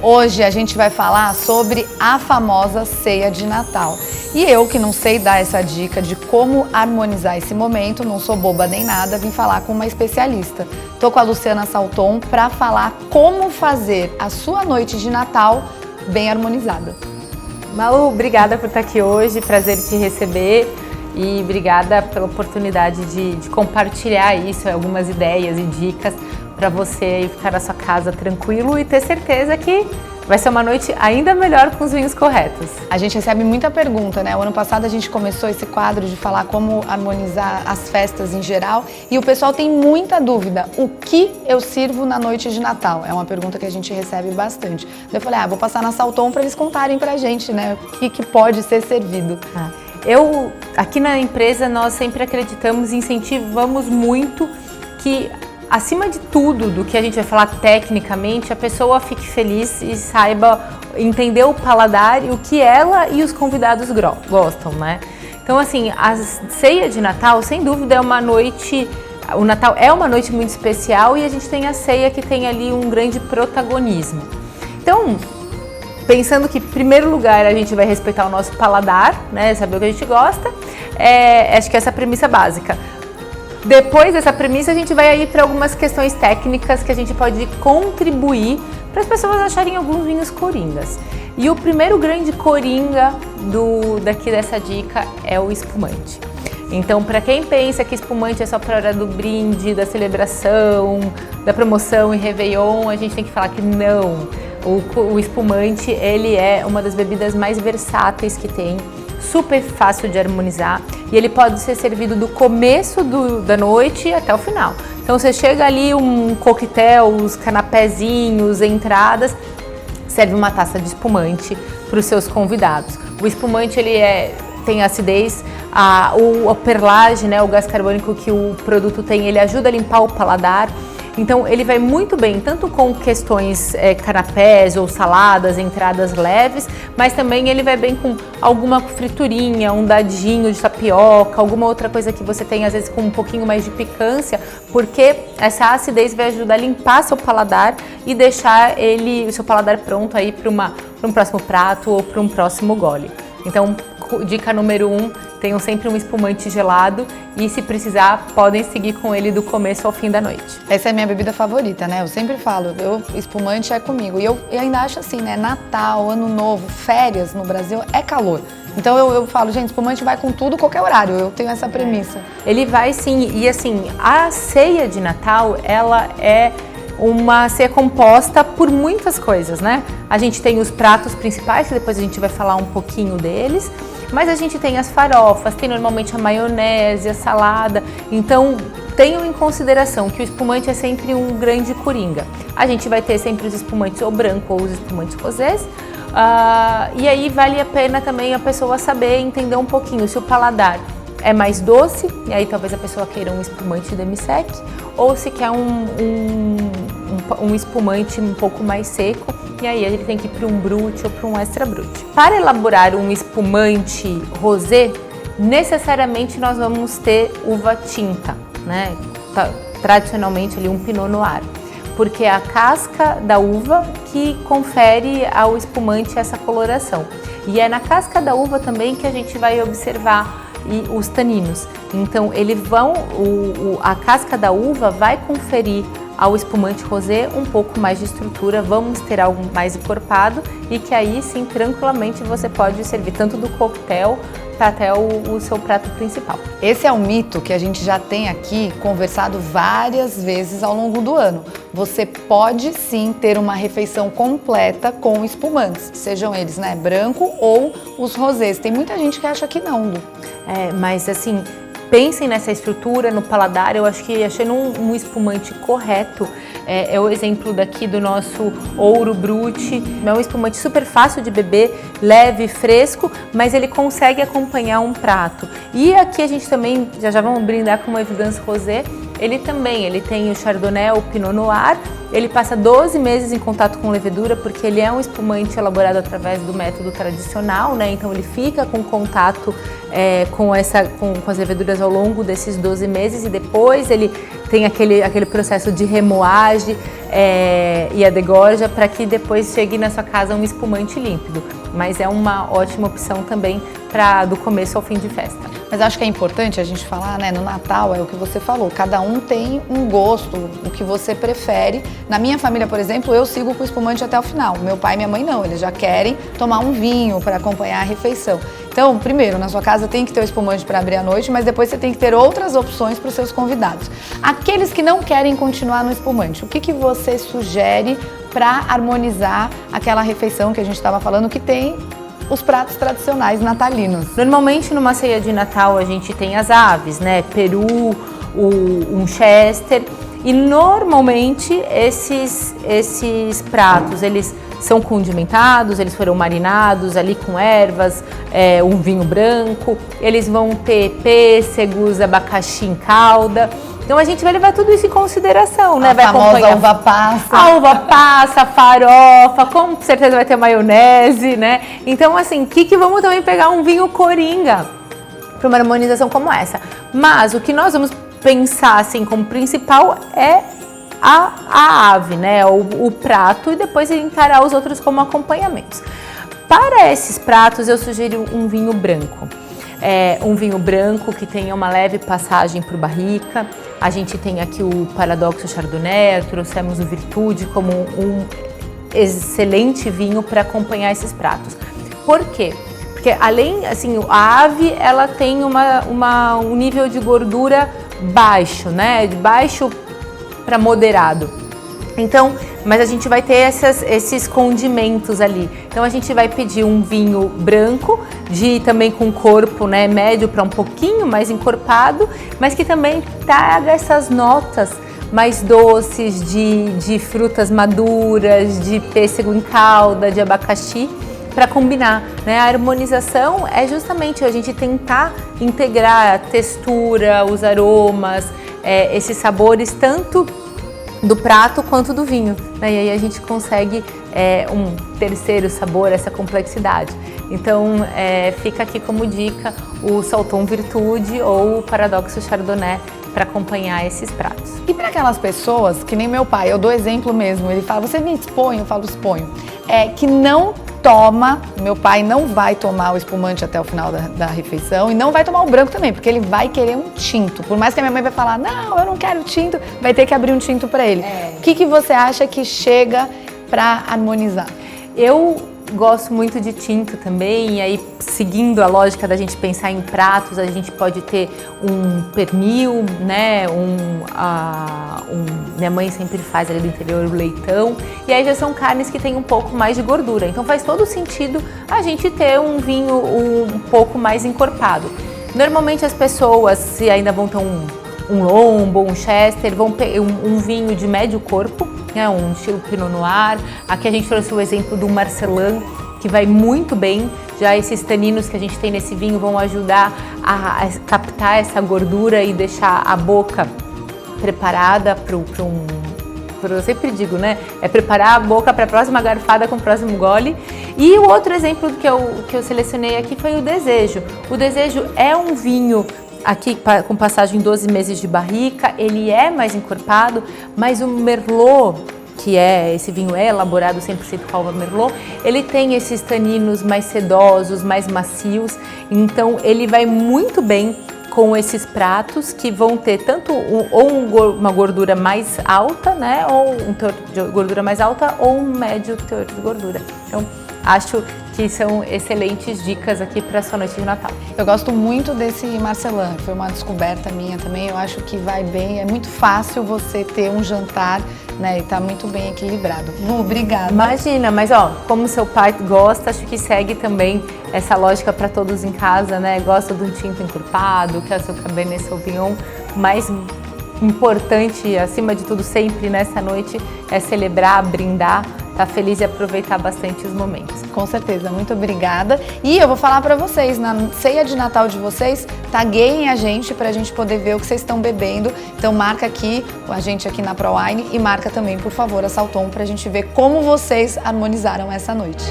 Hoje a gente vai falar sobre a famosa ceia de Natal. E eu, que não sei dar essa dica de como harmonizar esse momento, não sou boba nem nada, vim falar com uma especialista. Tô com a Luciana Salton para falar como fazer a sua noite de Natal bem harmonizada. Malu, obrigada por estar aqui hoje, prazer te receber e obrigada pela oportunidade de compartilhar isso, algumas ideias e dicas para você ficar na sua casa tranquilo e ter certeza que vai ser uma noite ainda melhor com os vinhos corretos. A gente recebe muita pergunta, né? O ano passado a gente começou esse quadro de falar como harmonizar as festas em geral e o pessoal tem muita dúvida. O que eu sirvo na noite de Natal? É uma pergunta que a gente recebe bastante. Eu falei, vou passar na Salton para eles contarem pra gente, né? O que pode ser servido. Aqui na empresa, nós sempre acreditamos e incentivamos muito que, acima de tudo do que a gente vai falar tecnicamente, a pessoa fique feliz e saiba entender o paladar e o que ela e os convidados gostam, né? Então, assim, a ceia de Natal, sem dúvida, é uma noite... O Natal é uma noite muito especial e a gente tem a ceia que tem ali um grande protagonismo. Então, pensando que, em primeiro lugar, a gente vai respeitar o nosso paladar, né? Saber o que a gente gosta, acho que essa é a premissa básica. Depois dessa premissa, a gente vai aí para algumas questões técnicas que a gente pode contribuir para as pessoas acharem alguns vinhos coringas. E o primeiro grande coringa daqui dessa dica é o espumante. Então, para quem pensa que espumante é só para a hora do brinde, da celebração, da promoção e Réveillon, a gente tem que falar que não. O espumante, ele é uma das bebidas mais versáteis que tem, super fácil de harmonizar e ele pode ser servido do começo da noite até o final. Então você chega ali, um coquetel, os canapézinhos, entradas, serve uma taça de espumante para os seus convidados. O espumante tem acidez, a perlage, né, o gás carbônico que o produto tem, ele ajuda a limpar o paladar. Então ele vai muito bem, tanto com questões canapés ou saladas, entradas leves, mas também ele vai bem com alguma friturinha, um dadinho de tapioca, alguma outra coisa que você tem às vezes com um pouquinho mais de picância, porque essa acidez vai ajudar a limpar seu paladar e deixar o seu paladar pronto aí para um próximo prato ou para um próximo gole. Então, dica número 1, tenham sempre um espumante gelado e, se precisar, podem seguir com ele do começo ao fim da noite. Essa é a minha bebida favorita, né? Eu sempre falo, espumante é comigo. E eu ainda acho assim, né? Natal, Ano Novo, férias no Brasil é calor. Então eu falo, gente, espumante vai com tudo, qualquer horário. Eu tenho essa premissa. Ele vai sim. E assim, a ceia de Natal, ela é uma ceia composta por muitas coisas, né? A gente tem os pratos principais, que depois a gente vai falar um pouquinho deles, mas a gente tem as farofas, tem normalmente a maionese, a salada, então tenham em consideração que o espumante é sempre um grande coringa. A gente vai ter sempre os espumantes ou branco ou os espumantes rosés, e aí vale a pena também a pessoa saber entender um pouquinho se o paladar é mais doce, e aí talvez a pessoa queira um espumante demi-sec, ou se quer um espumante um pouco mais seco, e aí ele tem que ir para um brut ou para um extra brut. Para elaborar um espumante rosé, necessariamente nós vamos ter uva tinta, né? Tradicionalmente ali um Pinot Noir, porque é a casca da uva que confere ao espumante essa coloração. E é na casca da uva também que a gente vai observar os taninos. Então a casca da uva vai conferir ao espumante rosé um pouco mais de estrutura, vamos ter algo mais encorpado e que aí sim tranquilamente você pode servir tanto do coquetel até o seu prato principal. Esse é um mito que a gente já tem aqui conversado várias vezes ao longo do ano. Você pode sim ter uma refeição completa com espumantes, sejam eles, né, branco ou os rosés. Tem muita gente que acha que não, Lu. Mas assim, pensem nessa estrutura, no paladar. Eu acho que achando um espumante correto, é o exemplo daqui do nosso Ouro Brut. É um espumante super fácil de beber, leve, fresco, mas ele consegue acompanhar um prato. E aqui a gente também, já vamos brindar com uma Evidence Rosé, ele tem o Chardonnay, o Pinot Noir. Ele passa 12 meses em contato com levedura, porque ele é um espumante elaborado através do método tradicional, né? Então ele fica com contato com as leveduras ao longo desses 12 meses e depois ele tem aquele processo de remoagem e a degorja para que depois chegue na sua casa um espumante límpido. Mas é uma ótima opção também do começo ao fim de festa. Mas acho que é importante a gente falar, né? No Natal é o que você falou, cada um tem um gosto, o que você prefere. Na minha família, por exemplo, eu sigo com o espumante até o final. Meu pai e minha mãe não, eles já querem tomar um vinho para acompanhar a refeição. Então, primeiro, na sua casa tem que ter o espumante para abrir à noite, mas depois você tem que ter outras opções para os seus convidados. Aqueles que não querem continuar no espumante, o que você sugere para harmonizar aquela refeição que a gente estava falando que tem os pratos tradicionais natalinos? Normalmente numa ceia de Natal a gente tem as aves, né? Peru, um chester, e normalmente esses pratos eles são condimentados, eles foram marinados ali com ervas, um vinho branco, eles vão ter pêssegos, abacaxi em calda. Então a gente vai levar tudo isso em consideração, né? Vai acompanhar a uva passa. A uva passa, a farofa, com certeza vai ter maionese, né? Então assim, que vamos também pegar um vinho coringa para uma harmonização como essa. Mas o que nós vamos pensar assim como principal é a ave, né? O prato, e depois encarar os outros como acompanhamentos. Para esses pratos eu sugiro um vinho branco. Um vinho branco que tenha uma leve passagem por barrica. A gente tem aqui o Paradoxo Chardonnay, trouxemos o Virtude como um excelente vinho para acompanhar esses pratos. Por quê? Porque além, assim, a ave ela tem um nível de gordura baixo, né? De baixo para moderado. Então, mas a gente vai ter esses condimentos ali. Então a gente vai pedir um vinho branco, também com corpo, né, médio para um pouquinho mais encorpado, mas que também traga essas notas mais doces de frutas maduras, de pêssego em calda, de abacaxi, para combinar, né? A harmonização é justamente a gente tentar integrar a textura, os aromas, esses sabores, tanto do prato quanto do vinho, né? E aí a gente consegue um terceiro sabor, essa complexidade. Então fica aqui como dica o Salton Virtude ou o Paradoxo Chardonnay para acompanhar esses pratos. E para aquelas pessoas, que nem meu pai, eu dou exemplo mesmo, ele fala, você me expõe? Eu falo, exponho. Que não toma, meu pai não vai tomar o espumante até o final da refeição e não vai tomar o branco também, porque ele vai querer um tinto. Por mais que a minha mãe vai falar, não, eu não quero tinto, vai ter que abrir um tinto para ele. O que você acha que chega para harmonizar? Eu gosto muito de tinto também, e aí seguindo a lógica da gente pensar em pratos, a gente pode ter um pernil, né, minha mãe sempre faz ali do interior o leitão, e aí já são carnes que tem um pouco mais de gordura, então faz todo sentido a gente ter um vinho um pouco mais encorpado. Normalmente as pessoas, se ainda vão ter um lombo, um chester, vão ter um vinho de médio corpo, né, um estilo Pinot Noir. Aqui a gente trouxe o exemplo do Marcelin, que vai muito bem. Já esses taninos que a gente tem nesse vinho vão ajudar a captar essa gordura e deixar a boca preparada eu sempre digo, né? Preparar a boca para a próxima garfada com o próximo gole. E o outro exemplo que eu selecionei aqui foi o Desejo. O Desejo é um vinho aqui com passagem 12 meses de barrica, ele é mais encorpado, mas o Merlot, que esse vinho é elaborado 100% com uva Merlot, ele tem esses taninos mais sedosos, mais macios, então ele vai muito bem com esses pratos que vão ter tanto uma gordura mais alta, né, ou um teor de gordura mais alta, ou um médio teor de gordura. Então, acho que são excelentes dicas aqui para a sua noite de Natal. Eu gosto muito desse Marcelin, foi uma descoberta minha também, eu acho que vai bem, é muito fácil você ter um jantar, né, e tá muito bem equilibrado. Lu, obrigada. Imagina, mas como seu pai gosta, acho que segue também essa lógica para todos em casa, né, gosta de um tinto encorpado, que é o seu Cabernet Sauvignon, mais importante, acima de tudo, sempre nessa noite, é celebrar, brindar, tá feliz e aproveitar bastante os momentos. Com certeza, muito obrigada. E eu vou falar para vocês, na ceia de Natal de vocês, tagueiem a gente pra gente poder ver o que vocês estão bebendo. Então marca aqui, a gente aqui na ProWine, e marca também, por favor, a Salton, pra gente ver como vocês harmonizaram essa noite.